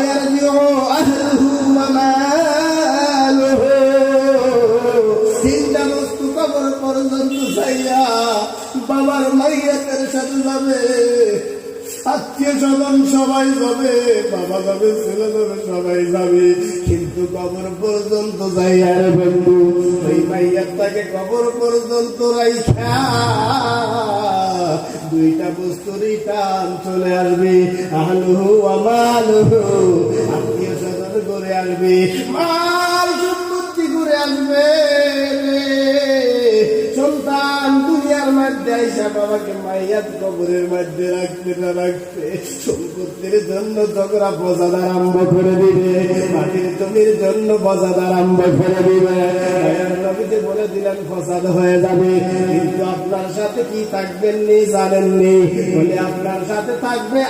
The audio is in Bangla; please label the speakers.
Speaker 1: ওয়ায়ারজিউ আহলুহু ওয়া মালুহু, তিনটা বস্তু কবর পর্যন্ত যাইয়া বাবার মাইয়াতের সাথে যাবে, আত্মীয় স্বজন সবাই যাবে, বাবা যাবে, ছেলে যাবে, সবাই যাবে, কিন্তু কবর পর্যন্ত যাইয়া রে বন্ধু ওই মাইয়াতটাকে কবর পর্যন্ত রাইখা দুইটা বস্তু রিটার্ন চলে আসবে, আহলুহু ওয়া মালুহু, আত্মীয় স্বজন করে আসবে, মাল সম্পত্তি করে আসবে। সন্তান দুনিয়ার মধ্যে আইসা বাবাকে মাইয়াত কবরের মধ্যে রাখতে না রাখতে সম্পত্তির জন্য ঝগড়া বজাদ আরম্ভ করে দিবে, মাটির জমির জন্য বজাদ আরম্ভ করে দিবে। নবীতে বলে দিলেন ফসাদ হয়ে যাবে, কিন্তু আপনার সাথে কি থাকবেন নি জানেননি, বলে আপনার সাথে থাকবে